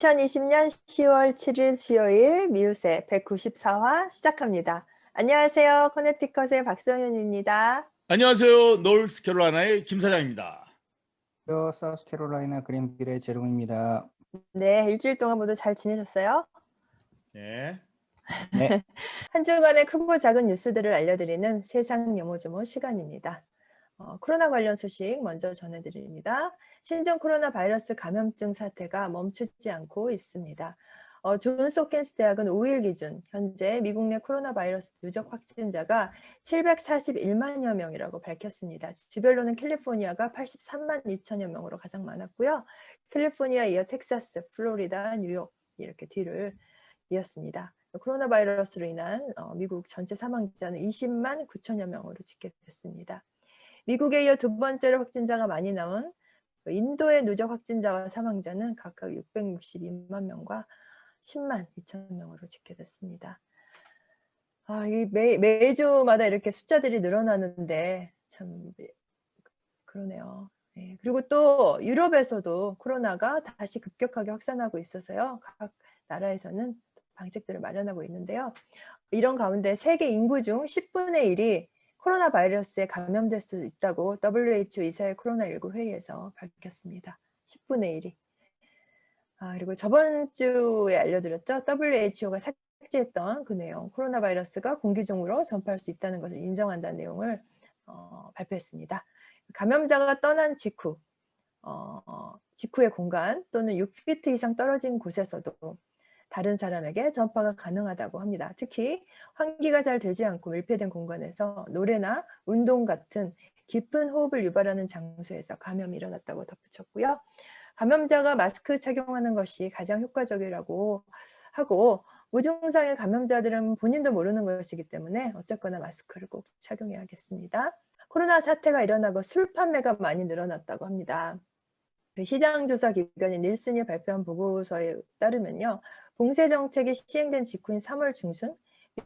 2020년 10월 7일 수요일 미우새 194화 시작합니다. 안녕하세요. 커네티컷의 박성윤입니다. 안녕하세요. 노스캐롤라이나의 김 사장입니다. 사우스캐롤라이나 그린빌의 제롬입니다. 네, 일주일 동안 모두 잘 지내셨어요? 네. 네. 한 주간의 크고 작은 뉴스들을 알려드리는 세상 요모조모 시간입니다. 코로나 관련 소식 먼저 전해드립니다. 신종 코로나 바이러스 감염증 사태가 멈추지 않고 있습니다. 존스 홉킨스 대학은 5일 기준 현재 미국 내 코로나 바이러스 누적 확진자가 741만여 명이라고 밝혔습니다. 주별로는 캘리포니아가 83만 2천여 명으로 가장 많았고요. 캘리포니아 이어 텍사스, 플로리다, 뉴욕 이렇게 뒤를 이었습니다. 코로나 바이러스로 인한 미국 전체 사망자는 20만 9천여 명으로 집계됐습니다. 미국에 이어 두 번째로 확진자가 많이 나온 인도의 누적 확진자와 사망자는 각각 662만 명과 10만 2천 명으로 집계됐습니다. 매주마다 이렇게 숫자들이 늘어나는데 참 그러네요. 네. 그리고 또 유럽에서도 코로나가 다시 급격하게 확산하고 있어서요. 각 나라에서는 방책들을 마련하고 있는데요. 이런 가운데 세계 인구 중 10분의 1이 코로나 바이러스에 감염될 수 있다고 WHO 이사회 코로나19 회의에서 밝혔습니다. 10분의 1이. 그리고 저번 주에 알려드렸죠. WHO가 삭제했던 그 내용, 코로나 바이러스가 공기 중으로 전파할 수 있다는 것을 인정한다는 내용을 발표했습니다. 감염자가 떠난 직후의 공간 또는 6피트 이상 떨어진 곳에서도 다른 사람에게 전파가 가능하다고 합니다. 특히 환기가 잘 되지 않고 밀폐된 공간에서 노래나 운동 같은 깊은 호흡을 유발하는 장소에서 감염이 일어났다고 덧붙였고요. 감염자가 마스크 착용하는 것이 가장 효과적이라고 하고 무증상의 감염자들은 본인도 모르는 것이기 때문에 어쨌거나 마스크를 꼭 착용해야겠습니다. 코로나 사태가 일어나고 술 판매가 많이 늘어났다고 합니다. 시장조사 기관인 닐슨이 발표한 보고서에 따르면요. 봉쇄 정책이 시행된 직후인 3월 중순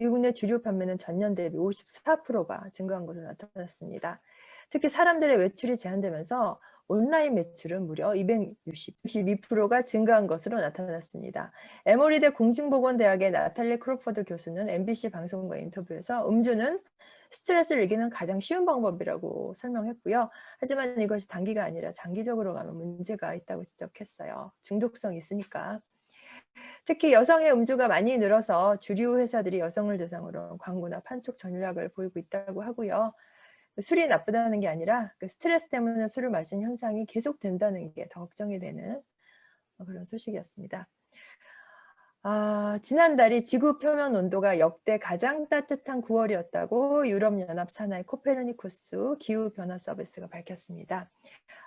미국 내 주류 판매는 전년 대비 54%가 증가한 것으로 나타났습니다. 특히 사람들의 외출이 제한되면서 온라인 매출은 무려 262%가 증가한 것으로 나타났습니다. 에모리대 공중보건대학의 나탈리 크로퍼드 교수는 MBC 방송과 인터뷰에서 음주는 스트레스를 이기는 가장 쉬운 방법이라고 설명했고요. 하지만 이것이 단기가 아니라 장기적으로 가면 문제가 있다고 지적했어요. 중독성이 있으니까. 특히 여성의 음주가 많이 늘어서 주류 회사들이 여성을 대상으로 광고나 판촉 전략을 보이고 있다고 하고요. 술이 나쁘다는 게 아니라 스트레스 때문에 술을 마신 현상이 계속된다는 게 더 걱정이 되는 그런 소식이었습니다. 지난달이 지구 표면 온도가 역대 가장 따뜻한 9월이었다고 유럽연합 산하의 코페르니쿠스 기후변화 서비스가 밝혔습니다.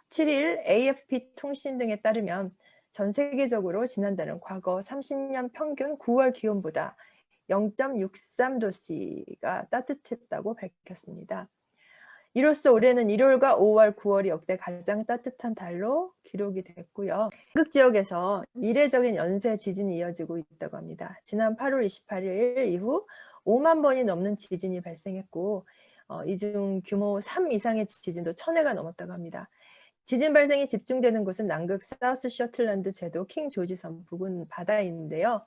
7일 AFP 통신 등에 따르면 전 세계적으로 지난달은 과거 30년 평균 9월 기온보다 0.63도씨가 따뜻했다고 밝혔습니다. 이로써 올해는 1월과 5월, 9월이 역대 가장 따뜻한 달로 기록이 됐고요. 남극 지역에서 이례적인 연쇄 지진이 이어지고 있다고 합니다. 지난 8월 28일 이후 5만 번이 넘는 지진이 발생했고 이 중 규모 3 이상의 지진도 1000회가 넘었다고 합니다. 지진 발생이 집중되는 곳은 남극 사우스 셔틀랜드 제도 킹 조지섬 부근 바다인데요.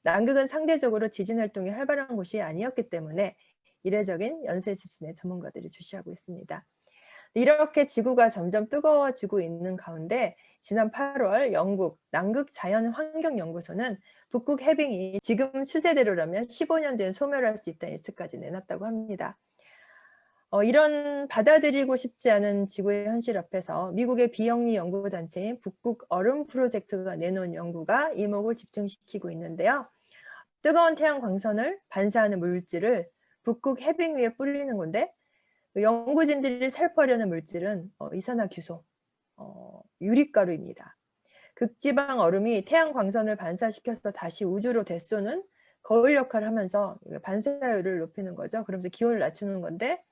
남극은 상대적으로 지진 활동이 활발한 곳이 아니었기 때문에 이례적인 연쇄 지진에 전문가들이 주시하고 있습니다. 이렇게 지구가 점점 뜨거워지고 있는 가운데 지난 8월 영국 남극자연환경연구소는 북극 해빙이 지금 추세대로라면 15년 뒤엔 소멸할 수 있다는 예측까지 내놨다고 합니다. 이런 받아들이고 싶지 않은 지구의 현실 앞에서 미국의 비영리 연구단체인 북극 얼음 프로젝트가 내놓은 연구가 이목을 집중시키고 있는데요. 뜨거운 태양 광선을 반사하는 물질을 북극 해빙 위에 뿌리는 건데 연구진들이 살포하려는 물질은 이산화규소, 유리가루입니다. 극지방 얼음이 태양 광선을 반사시켜서 다시 우주로 되쏘는 거울 역할을 하면서 반사율을 높이는 거죠. 그러면서 기온을 낮추는 건데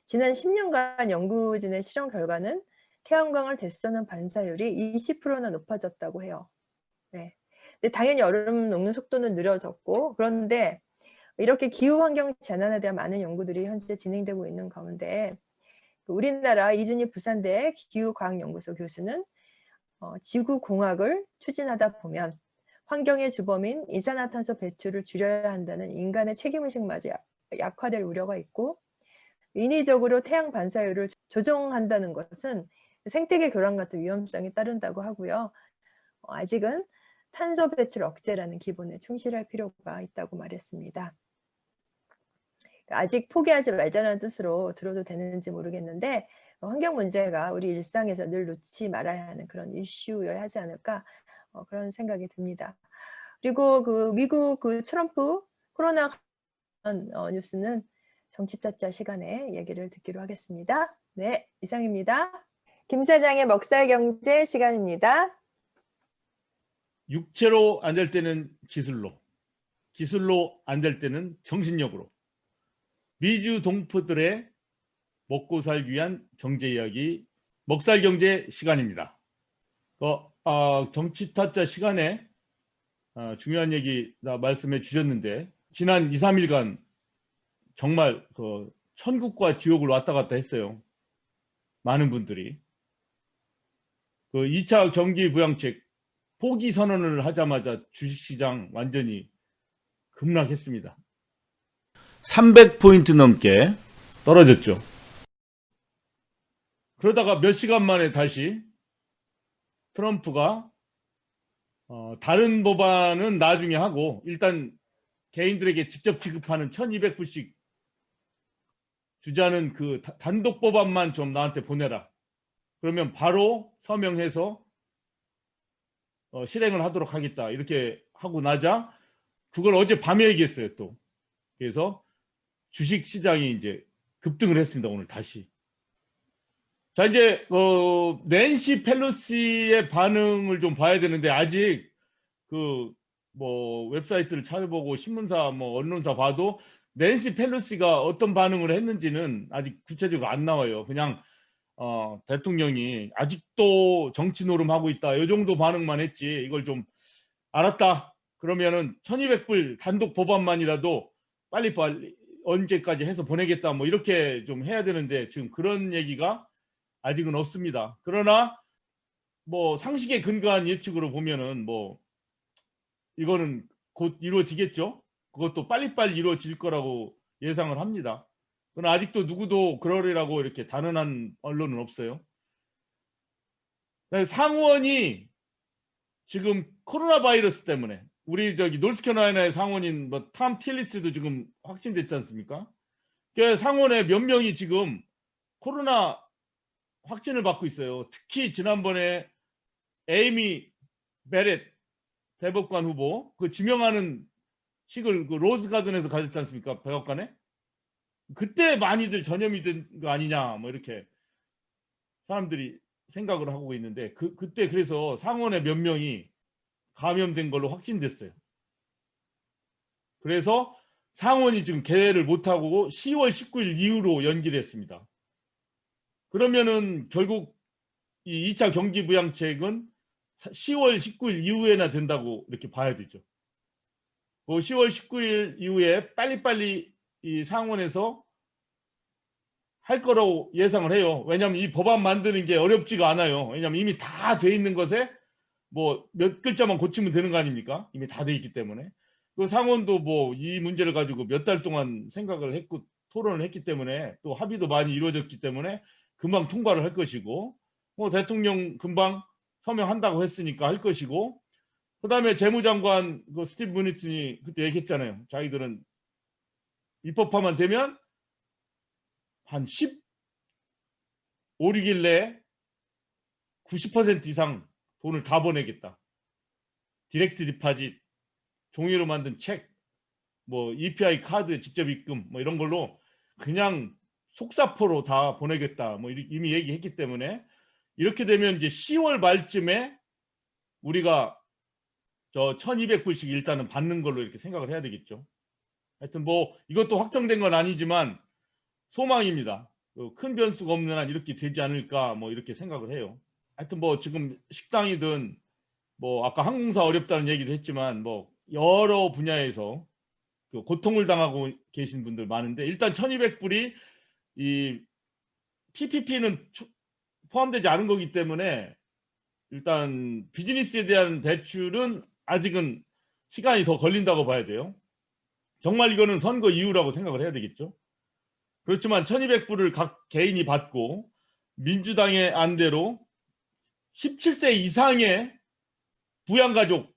지난 10년간 연구진의 실험 결과는 태양광을 되쏘는 반사율이 20%나 높아졌다고 해요. 네. 근데 당연히 얼음 녹는 속도는 느려졌고 그런데 이렇게 기후환경 재난에 대한 많은 연구들이 현재 진행되고 있는 가운데 우리나라 이준희 부산대 기후과학연구소 교수는 지구공학을 추진하다 보면 환경의 주범인 이산화탄소 배출을 줄여야 한다는 인간의 책임의식마저 약화될 우려가 있고, 인위적으로 태양 반사율을 조정한다는 것은 생태계 교란 같은 위험성이 따른다고 하고요. 아직은 탄소 배출 억제라는 기본에 충실할 필요가 있다고 말했습니다. 아직 포기하지 말자는 뜻으로 들어도 되는지 모르겠는데, 환경 문제가 우리 일상에서 늘 놓지 말아야 하는 그런 이슈여야 하지 않을까, 그런 생각이 듭니다. 그리고 그 미국 그 트럼프 코로나 뉴스는 정치타짜 시간에 얘기를 듣기로 하겠습니다. 네, 이상입니다. 김 사장의 먹살경제 시간입니다. 육체로 안 될 때는 기술로, 기술로 안 될 때는 정신력으로. 미주 동포들의 먹고 살기 위한 경제 이야기, 먹살경제 시간입니다. 정치타짜 시간에 중요한 얘기 말씀해 주셨는데, 지난 2, 3일간 정말 천국과 지옥을 왔다 갔다 했어요. 많은 분들이. 2차 경기 부양책 포기 선언을 하자마자 주식시장 완전히 급락했습니다. 300포인트 넘게 떨어졌죠. 그러다가 몇 시간 만에 다시 트럼프가 다른 법안은 나중에 하고 일단 개인들에게 직접 지급하는 1200불씩 주자는 그 단독 법안만 좀 나한테 보내라. 그러면 바로 서명해서 실행을 하도록 하겠다. 이렇게 하고 나자 그걸 어제 밤에 얘기했어요. 또 그래서 주식 시장이 이제 급등을 했습니다. 오늘 다시. 자, 이제 낸시 펠로시의 반응을 좀 봐야 되는데, 아직 웹사이트를 찾아보고 신문사 언론사 봐도 낸시 펠로시가 어떤 반응을 했는지는 아직 구체적으로 안 나와요. 그냥 대통령이 아직도 정치 노름하고 있다, 이 정도 반응만 했지. 이걸 좀 알았다 그러면은 1200불 단독 법안만이라도 빨리빨리 언제까지 해서 보내겠다, 이렇게 좀 해야 되는데, 지금 그런 얘기가 아직은 없습니다. 그러나 상식에 근거한 예측으로 보면은 이거는 곧 이루어지겠죠. 그것도 빨리빨리 이루어질 거라고 예상을 합니다. 그러나 아직도 누구도 그러리라고 이렇게 단언한 언론은 없어요. 상원이 지금 코로나 바이러스 때문에, 우리 노스캐롤라이나의 상원인 탐 틸리스도 지금 확진됐지 않습니까? 상원에 몇 명이 지금 코로나 확진을 받고 있어요. 특히 지난번에 에이미 베렛 대법관 후보 지명하는 식을 로즈 가든에서 가졌지 않습니까? 백악관에. 그때 많이들 전염이 된 거 아니냐, 이렇게 사람들이 생각을 하고 있는데, 그때 그래서 상원에 몇 명이 감염된 걸로 확진됐어요. 그래서 상원이 지금 개회를 못하고 10월 19일 이후로 연기를 했습니다. 그러면은 결국 이 2차 경기 부양책은 10월 19일 이후에나 된다고 이렇게 봐야 되죠. 10월 19일 이후에 빨리빨리 이 상원에서 할 거라고 예상을 해요. 왜냐하면 이 법안 만드는 게 어렵지가 않아요. 왜냐하면 이미 다 돼 있는 것에 몇 글자만 고치면 되는 거 아닙니까? 이미 다 돼 있기 때문에. 그 상원도 이 문제를 가지고 몇 달 동안 생각을 했고 토론을 했기 때문에, 또 합의도 많이 이루어졌기 때문에 금방 통과를 할 것이고, 대통령 금방 서명한다고 했으니까 할 것이고, 그 다음에 재무장관 스티브 무니츠니 그때 얘기했잖아요. 자기들은 입법화만 되면 한 15, 6일 내에 90% 이상 돈을 다 보내겠다. 디렉트 디파짓, 종이로 만든 책, EPI 카드 직접 입금 이런 걸로 그냥 속사포로 다 보내겠다, 이미 얘기했기 때문에, 이렇게 되면 이제 10월 말쯤에 우리가 1200불씩 일단은 받는 걸로 이렇게 생각을 해야 되겠죠. 하여튼 이것도 확정된 건 아니지만 소망입니다. 큰 변수가 없는 한 이렇게 되지 않을까, 이렇게 생각을 해요. 하여튼 지금 식당이든 아까 항공사 어렵다는 얘기도 했지만 여러 분야에서 고통을 당하고 계신 분들 많은데, 일단 1200불이 이 PPP는 포함되지 않은 거기 때문에 일단 비즈니스에 대한 대출은 아직은 시간이 더 걸린다고 봐야 돼요. 정말 이거는 선거 이후라고 생각을 해야 되겠죠. 그렇지만 1200불을 각 개인이 받고 민주당의 안대로 17세 이상의 부양가족,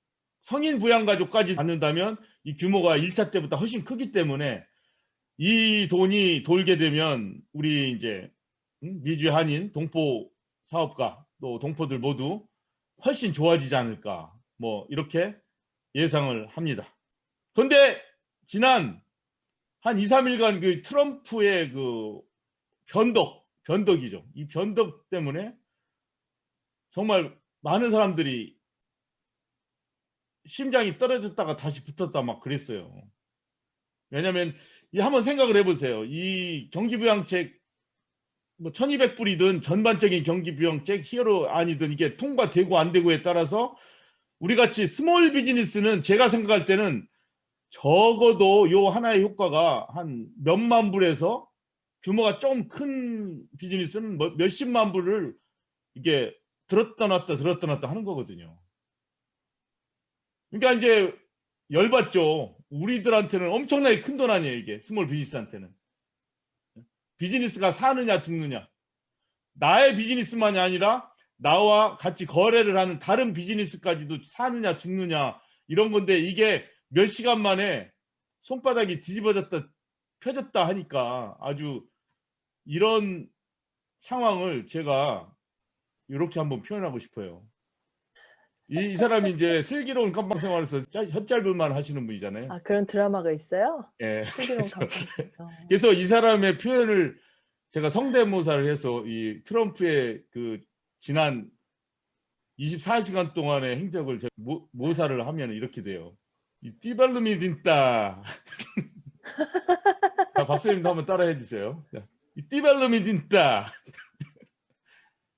성인 부양가족까지 받는다면 이 규모가 1차 때보다 훨씬 크기 때문에 이 돈이 돌게 되면 우리 이제 미주 한인 동포 사업가 또 동포들 모두 훨씬 좋아지지 않을까 뭐 이렇게 예상을 합니다. 그런데 지난 한 2, 3일간 그 트럼프의 그 변덕이죠. 이 변덕 때문에 정말 많은 사람들이 심장이 떨어졌다가 다시 붙었다 막 그랬어요. 왜냐하면 한번 생각을 해보세요. 이 경기부양책 뭐 1200불이든 전반적인 경기부양책 히어로 아니든 이게 통과되고 안 되고에 따라서 우리 같이 스몰 비즈니스는 제가 생각할 때는 적어도 요 하나의 효과가 한 몇만 불에서 규모가 좀 큰 비즈니스는 몇십만 불을 이게 들었다 놨다 하는 거거든요. 그러니까 이제 열받죠. 우리들한테는 엄청나게 큰 돈 아니에요, 이게. 스몰 비즈니스한테는. 비즈니스가 사느냐 죽느냐. 나의 비즈니스만이 아니라 나와 같이 거래를 하는 다른 비즈니스까지도 사느냐 죽느냐 이런 건데 이게 몇 시간 만에 손바닥이 뒤집어졌다 펴졌다 하니까 아주 이런 상황을 제가 이렇게 한번 표현하고 싶어요. 이 사람이 이제 슬기로운 감방 생활에서 혓짧은 말 하시는 분이잖아요. 아, 그런 드라마가 있어요? 예. 슬기로운 감방. 그래서 이 사람의 표현을 제가 성대모사를 해서 이 트럼프의 그 지난 24시간 동안의 행적을 제가 모사를 하면 이렇게 돼요. 이 띠발룸이 딘따. 자, 박사님도 한번 따라해 주세요. 자, 이 띠발룸이 딘따.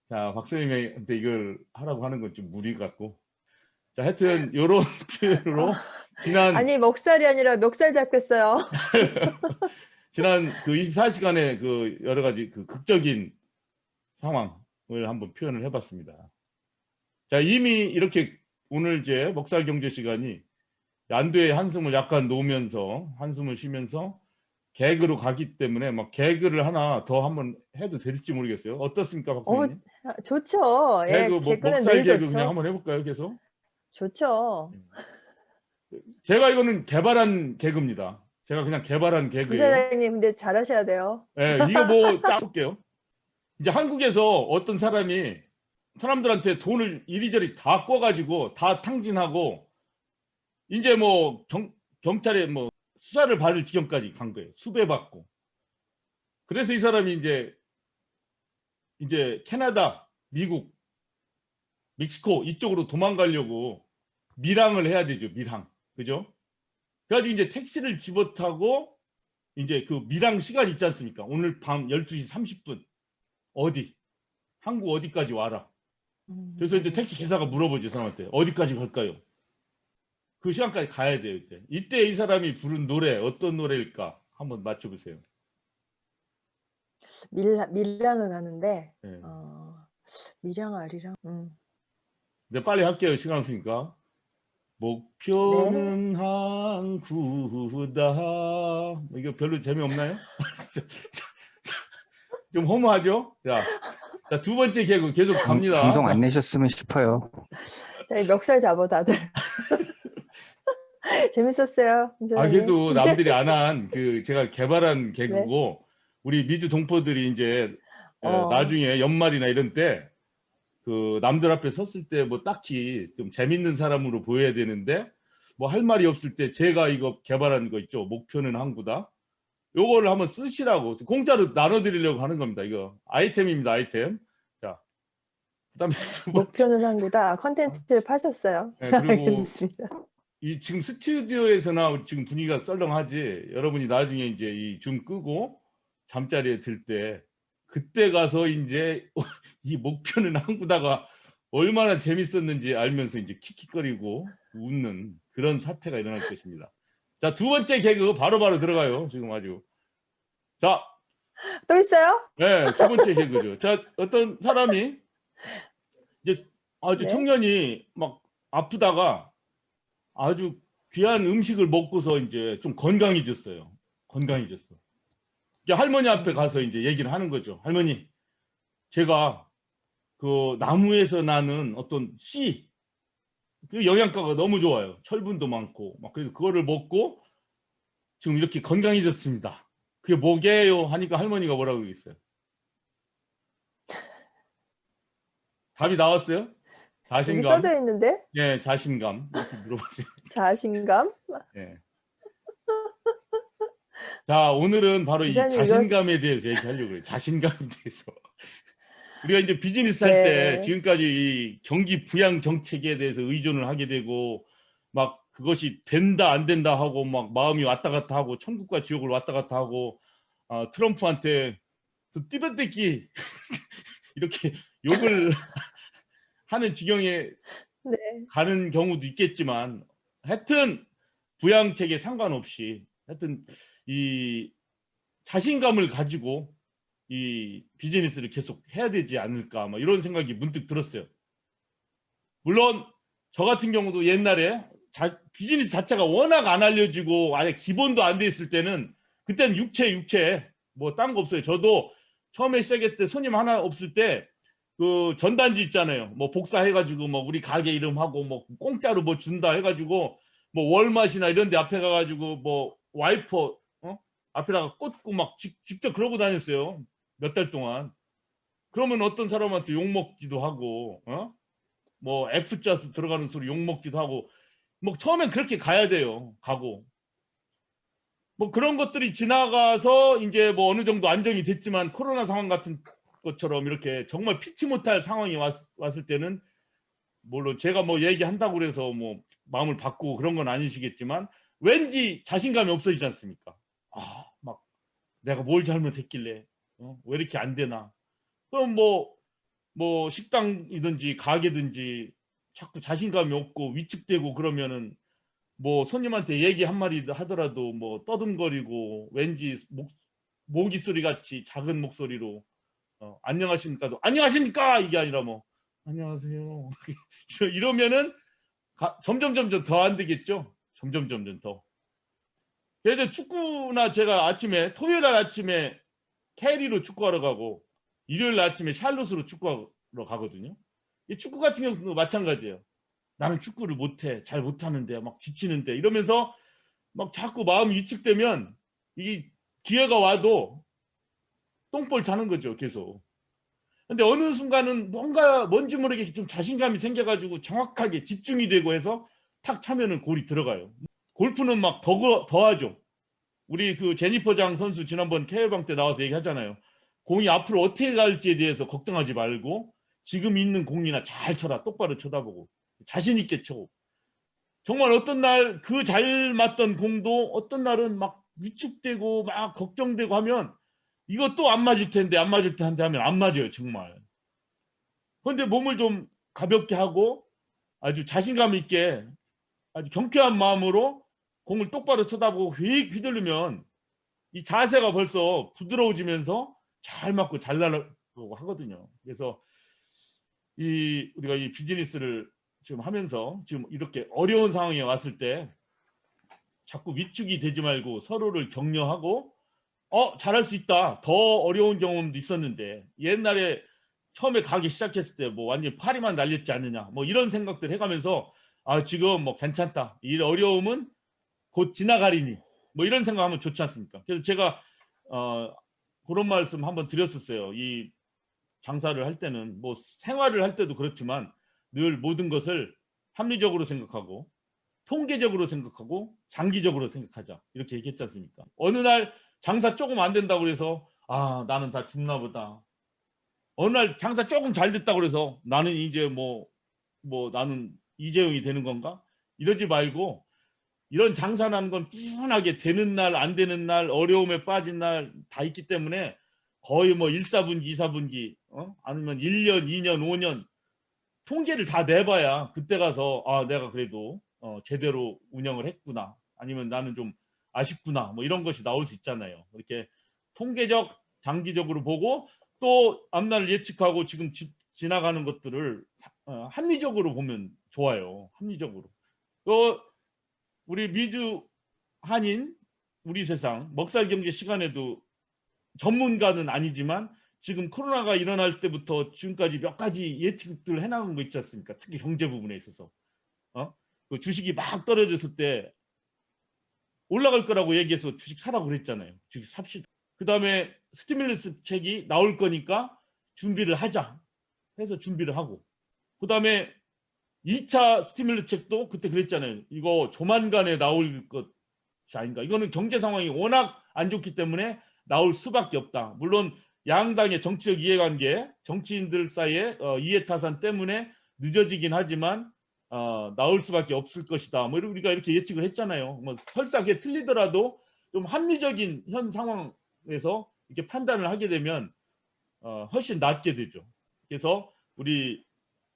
자, 박사님한테 이걸 하라고 하는 건 좀 무리 같고. 자, 하여튼 요런 표현으로 지난 아니, 먹살이 아니라 멱살 잡겠어요. 지난 그 24시간의 그 여러 가지 그 극적인 상황을 한번 표현을 해봤습니다. 자, 이미 이렇게 오늘 이제 먹살 경제 시간이 안도의 한숨을 약간 놓으면서 한숨을 쉬면서 개그로 가기 때문에 막 개그를 하나 더 한번 해도 될지 모르겠어요. 어떻습니까, 박사님? 좋죠. 예, 개그 개그는 먹살 늘 개그 좋죠. 그냥 한번 해볼까요, 계속? 좋죠. 제가 이거는 개발한 개그입니다. 제가 그냥 개발한 개그예요. 부사장님, 근데 잘하셔야 돼요. 예, 이거 뭐 짜볼게요. 이제 한국에서 어떤 사람이 사람들한테 돈을 이리저리 다 꿔가지고 다 탕진하고 이제 뭐 경찰에 뭐 수사를 받을 지경까지 간 거예요. 수배받고. 그래서 이 사람이 이제 캐나다, 미국, 멕시코 이쪽으로 도망가려고 밀항을 해야 되죠. 밀항. 그죠? 그래가지고 이제 택시를 집어타고 이제 그 밀항 시간 있지 않습니까? 오늘 밤 12시 30분. 어디? 한국 어디까지 와라. 그래서 이제 택시 기사가 물어보죠. 사람한테. 어디까지 갈까요? 그 시간까지 가야 돼요. 이때 이 사람이 부른 노래 어떤 노래일까? 한번 맞춰보세요. 밀랑을 가는데 네. 밀양 아리랑. 네, 빨리 할게요. 시간 없으니까. 목표는 네. 항구다. 이거 별로 재미없나요? 좀 허무하죠? 자, 두 번째 개그 계속 갑니다. 방송 안 내셨으면 싶어요. 자, 멱살 잡아 다들. 재밌었어요. 아, 그래도 남들이 안 한 그 제가 개발한 개그고 네. 우리 미주 동포들이 이제 나중에 연말이나 이런 때 그 남들 앞에 섰을 때 뭐 딱히 좀 재밌는 사람으로 보여야 되는데 뭐 할 말이 없을 때 제가 이거 개발한 거 있죠. 목표는 항구다. 요거를 한번 쓰시라고 공짜로 나눠드리려고 하는 겁니다. 이거 아이템입니다. 아이템. 자, 그다음에 목표는 항구다. 컨텐츠를 파셨어요. 네, 그리고 알겠습니다. 이 지금 스튜디오에서나 지금 분위기가 썰렁하지. 여러분이 나중에 이제 이 줌 끄고 잠자리에 들 때 그때 가서 이제 이 목표는 항구다가 얼마나 재밌었는지 알면서 이제 킥킥거리고 웃는 그런 사태가 일어날 것입니다. 자, 두 번째 개그 바로바로 들어가요. 지금 아주. 자, 또 있어요? 네, 두 번째 개그죠. 자, 어떤 사람이 이제 아주 네. 청년이 막 아프다가 아주 귀한 음식을 먹고서 이제 좀 건강해졌어요. 건강해졌어. 이제 할머니 앞에 가서 이제 얘기를 하는 거죠. 할머니, 제가 그 나무에서 나는 어떤 씨, 그 영양가가 너무 좋아요. 철분도 많고 막 그래서 그거를 먹고 지금 이렇게 건강해졌습니다. 그게 뭐게요? 하니까 할머니가 뭐라고 그랬어요? 답이 나왔어요? 여기 자신감. 써져 있는데 예, 자신감. 이렇게 물어봤어요. 자신감. 예. 자, 오늘은 바로 이 기사님 이거 자신감에 대해서 얘기하려고 해요. 자신감에 대해서. 우리가 이제 비즈니스 할 때 네. 지금까지 이 경기 부양 정책에 대해서 의존을 하게 되고 막 그것이 된다 안 된다 하고 막 마음이 왔다 갔다 하고 천국과 지옥을 왔다 갔다 하고 트럼프한테 그 띠변대기 이렇게 욕을 하는 지경에 네. 가는 경우도 있겠지만 하여튼 부양책에 상관없이 하여튼 이 자신감을 가지고 이 비즈니스를 계속 해야 되지 않을까 뭐 이런 생각이 문득 들었어요. 물론 저 같은 경우도 옛날에 비즈니스 자체가 워낙 안 알려지고 아예 기본도 안 돼 있을 때는 그때는 육체 뭐 딴 거 없어요. 저도 처음에 시작했을 때 손님 하나 없을 때 그 전단지 있잖아요. 뭐 복사해가지고 뭐 우리 가게 이름하고 뭐 공짜로 뭐 준다 해가지고 뭐 월맛이나 이런 데 앞에 가가지고 뭐 와이퍼 앞에다가 꽂고 막 직접 그러고 다녔어요. 몇 달 동안. 그러면 어떤 사람한테 욕먹기도 하고 뭐 F자 들어가는 소리 욕먹기도 하고 뭐 처음엔 그렇게 가야 돼요. 가고 뭐 그런 것들이 지나가서 이제 뭐 어느 정도 안정이 됐지만 코로나 상황 같은 것처럼 이렇게 정말 피치 못할 상황이 왔을 때는 물론 제가 뭐 얘기한다고 그래서 뭐 마음을 바꾸고 그런 건 아니시겠지만 왠지 자신감이 없어지지 않습니까? 막 내가 뭘 잘못했길래 왜 이렇게 안 되나? 그럼 뭐 식당이든지 가게든지 자꾸 자신감이 없고 위축되고 그러면은 뭐 손님한테 얘기 한마디 하더라도 뭐 떠듬거리고 왠지 모기 소리 같이 작은 목소리로 안녕하십니까도 안녕하십니까 이게 아니라 뭐 안녕하세요 이러면은 점점 더 안 되겠죠. 점점 더. 그래서 축구나 제가 아침에 토요일 날 아침에 캐리로 축구하러 가고 일요일 날 아침에 샬롯으로 축구하러 가거든요. 이 축구 같은 경우도 마찬가지예요. 나는 축구를 못해, 잘 못하는데 막 지치는데 이러면서 막 자꾸 마음이 위축되면 이 기회가 와도 똥볼 자는 거죠, 계속. 근데 어느 순간은 뭔지 모르게 좀 자신감이 생겨가지고 정확하게 집중이 되고 해서 탁 차면은 골이 들어가요. 골프는 막 더하죠. 우리 그 제니퍼 장 선수 지난번 KL방 때 나와서 얘기하잖아요. 공이 앞으로 어떻게 갈지에 대해서 걱정하지 말고 지금 있는 공이나 잘 쳐라. 똑바로 쳐다보고 자신 있게 쳐. 정말 어떤 날 그 잘 맞던 공도 어떤 날은 막 위축되고 막 걱정되고 하면 이것도 안 맞을 텐데 하면 안 맞아요. 정말. 그런데 몸을 좀 가볍게 하고 아주 자신감 있게 아주 경쾌한 마음으로 공을 똑바로 쳐다보고 휘두르면 이 자세가 벌써 부드러워지면서 잘 맞고 잘 날아가고 하거든요. 그래서 우리가 이 비즈니스를 지금 하면서 지금 이렇게 어려운 상황에 왔을 때 자꾸 위축이 되지 말고 서로를 격려하고 잘할 수 있다. 더 어려운 경험도 있었는데 옛날에 처음에 가기 시작했을 때 뭐 완전 파리만 날렸지 않느냐 뭐 이런 생각들 해가면서 지금 뭐 괜찮다. 이 어려움은 곧 지나가리니 뭐 이런 생각하면 좋지 않습니까? 그래서 제가 그런 말씀 한번 드렸었어요. 이 장사를 할 때는 뭐 생활을 할 때도 그렇지만 늘 모든 것을 합리적으로 생각하고 통계적으로 생각하고 장기적으로 생각하자 이렇게 얘기했지 않습니까? 어느 날 장사 조금 안 된다고 해서 나는 다 죽나 보다. 어느 날 장사 조금 잘 됐다고 해서 나는 이제 뭐 나는 이재용이 되는 건가? 이러지 말고 이런 장사라는 건 꾸준하게 되는 날 안 되는 날 어려움에 빠진 날 다 있기 때문에 거의 뭐 1사분기 2사분기 아니면 1년 2년 5년 통계를 다 내봐야 그때 가서 내가 그래도 제대로 운영을 했구나 아니면 나는 좀 아쉽구나 뭐 이런 것이 나올 수 있잖아요. 이렇게 통계적 장기적으로 보고 또 앞날을 예측하고 지금 지나가는 것들을 합리적으로 보면 좋아요. 합리적으로. 우리 미주 한인 우리 세상 먹살경제 시간에도 전문가는 아니지만 지금 코로나가 일어날 때부터 지금까지 몇 가지 예측들 해나간 거 있지 않습니까? 특히 경제 부분에 있어서 그 주식이 막 떨어졌을 때 올라갈 거라고 얘기해서 주식 사라고 그랬잖아요. 주식 삽시다. 그 다음에 스티뮬러스 책이 나올 거니까 준비를 하자 해서 준비를 하고, 그 다음에 2차 스티뮬러스 책도 그때 그랬잖아요. 이거 조만간에 나올 것이 아닌가. 이거는 경제 상황이 워낙 안 좋기 때문에 나올 수밖에 없다. 물론 양당의 정치적 이해관계, 정치인들 사이의 이해타산 때문에 늦어지긴 하지만 나올 수밖에 없을 것이다. 뭐 우리가 이렇게 예측을 했잖아요. 뭐 설사 그게 틀리더라도 좀 합리적인 현 상황에서 이렇게 판단을 하게 되면 훨씬 낫게 되죠. 그래서 우리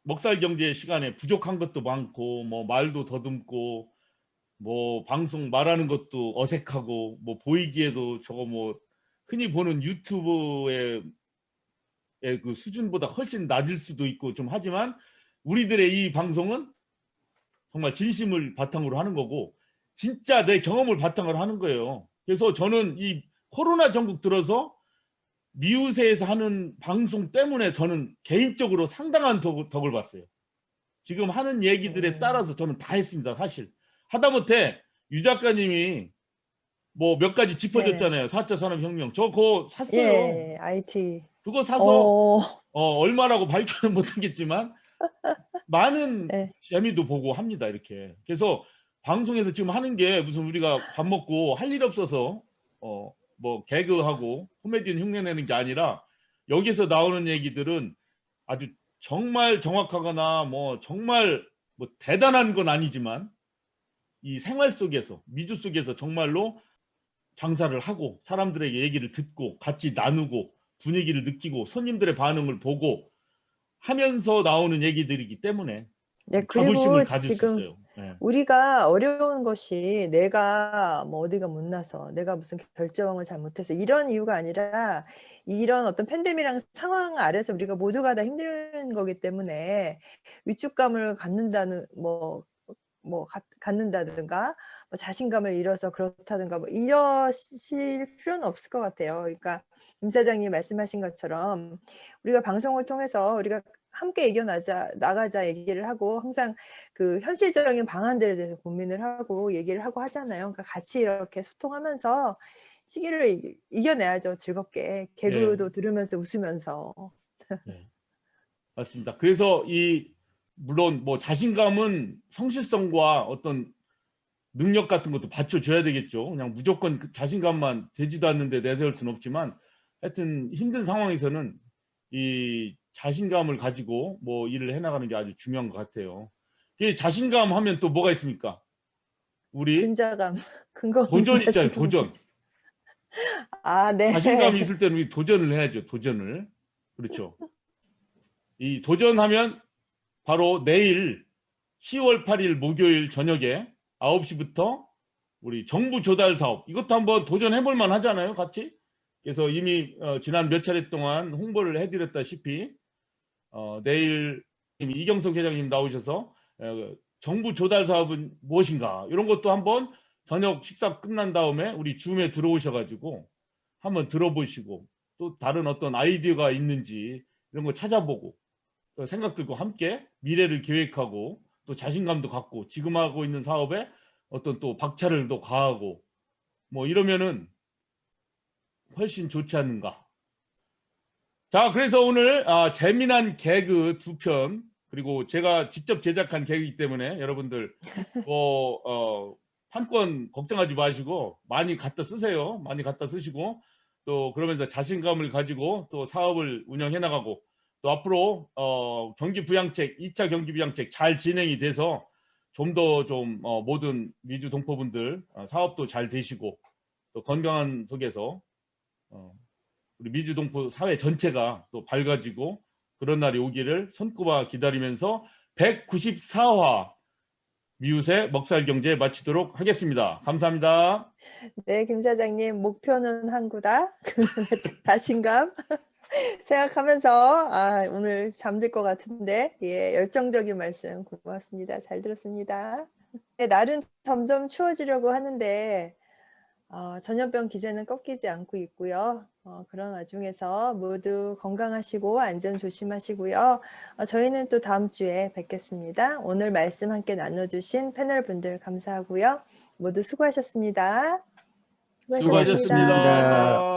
먹살경제 시간에 부족한 것도 많고, 뭐 말도 더듬고, 뭐 방송 말하는 것도 어색하고, 뭐 보이기에도 저거 뭐 흔히 보는 유튜브의 그 수준보다 훨씬 낮을 수도 있고 좀 하지만, 우리들의 이 방송은 정말 진심을 바탕으로 하는 거고 진짜 내 경험을 바탕으로 하는 거예요. 그래서 저는 이 코로나 전국 들어서 미우새에서 하는 방송 때문에 저는 개인적으로 상당한 덕을 봤어요. 지금 하는 얘기들에 따라서 저는 다 했습니다. 사실 하다못해 유 작가님이 뭐 몇 가지 짚어줬잖아요. 4차 산업혁명. 저 그거 샀어요. 예, IT. 그거 사서 얼마라고 밝혀는 못하겠지만 많은 네. 재미도 보고 합니다. 이렇게. 그래서 방송에서 지금 하는 게 무슨 우리가 밥 먹고 할 일 없어서 뭐 개그하고 코미디는 흉내내는 게 아니라, 여기서 나오는 얘기들은 아주 정말 정확하거나 뭐 정말 뭐 대단한 건 아니지만 이 생활 속에서, 미주 속에서 정말로 장사를 하고 사람들에게 얘기를 듣고 같이 나누고 분위기를 느끼고 손님들의 반응을 보고 하면서 나오는 얘기들이기 때문에 네, 자부심을 그리고 가질 수 지금 있어요. 네. 우리가 어려운 것이 내가 뭐 어디가 못나서, 내가 무슨 결정을 잘못해서 이런 이유가 아니라 이런 어떤 팬데믹이랑 상황 아래서 우리가 모두가 다 힘든 거기 때문에 위축감을 갖는다는 갖는다든가 뭐 자신감을 잃어서 그렇다든가 뭐 이러실 필요는 없을 것 같아요. 그러니까 임 사장님 말씀하신 것처럼 우리가 방송을 통해서 우리가 함께 나가자 얘기를 하고, 항상 그 현실적인 방안들에 대해서 고민을 하고 얘기를 하고 하잖아요. 그러니까 같이 이렇게 소통하면서 시기를 이겨내야죠. 즐겁게 개그도 들으면서 웃으면서. 네. 맞습니다. 그래서 물론 뭐 자신감은 성실성과 어떤 능력 같은 것도 받쳐줘야 되겠죠. 그냥 무조건 그 자신감만 되지도 않는데 내세울 수는 없지만, 하여튼 힘든 상황에서는 이 자신감을 가지고 뭐 일을 해나가는 게 아주 중요한 것 같아요. 이 자신감 하면 또 뭐가 있습니까? 우리 근자감, 근거 없는 도전 있잖아요. 자신감. 도전. 아, 네. 자신감이 있을 때는 우리 도전을 해야죠. 도전을. 그렇죠. 이 도전하면 바로 내일 10월 8일 목요일 저녁에 9시부터 우리 정부 조달 사업, 이것도 한번 도전해 볼 만 하잖아요. 같이. 그래서 이미 지난 몇 차례 동안 홍보를 해드렸다시피 내일 이경석 회장님 나오셔서 정부 조달 사업은 무엇인가, 이런 것도 한번 저녁 식사 끝난 다음에 우리 줌에 들어오셔가지고 한번 들어보시고, 또 다른 어떤 아이디어가 있는지 이런 거 찾아보고 생각들과 함께 미래를 계획하고 또 자신감도 갖고 지금 하고 있는 사업에 어떤 또 박차를 또 가하고 뭐 이러면은 훨씬 좋지 않는가. 자, 그래서 오늘 재미난 개그 2편, 그리고 제가 직접 제작한 개그이기 때문에 여러분들 판권 걱정하지 마시고 많이 갖다 쓰세요. 많이 갖다 쓰시고 또 그러면서 자신감을 가지고 또 사업을 운영해 나가고, 또 앞으로 경기부양책 2차 경기부양책 잘 진행이 돼서 좀 더 모든 미주 동포분들 사업도 잘 되시고 또 건강한 속에서 우리 미주 동포 사회 전체가 또 밝아지고 그런 날이 오기를 손꼽아 기다리면서 194화 미우새 먹살경제 마치도록 하겠습니다. 감사합니다. 네, 김 사장님, 목표는 항구다. 자신감 생각하면서 오늘 잠들 것 같은데, 예, 열정적인 말씀 고맙습니다. 잘 들었습니다. 네, 날은 점점 추워지려고 하는데 전염병 기세는 꺾이지 않고 있고요. 그런 와중에서 모두 건강하시고 안전 조심하시고요. 저희는 또 다음 주에 뵙겠습니다. 오늘 말씀 함께 나눠주신 패널 분들 감사하고요. 모두 수고하셨습니다. 수고하셨습니다. 수고하셨습니다.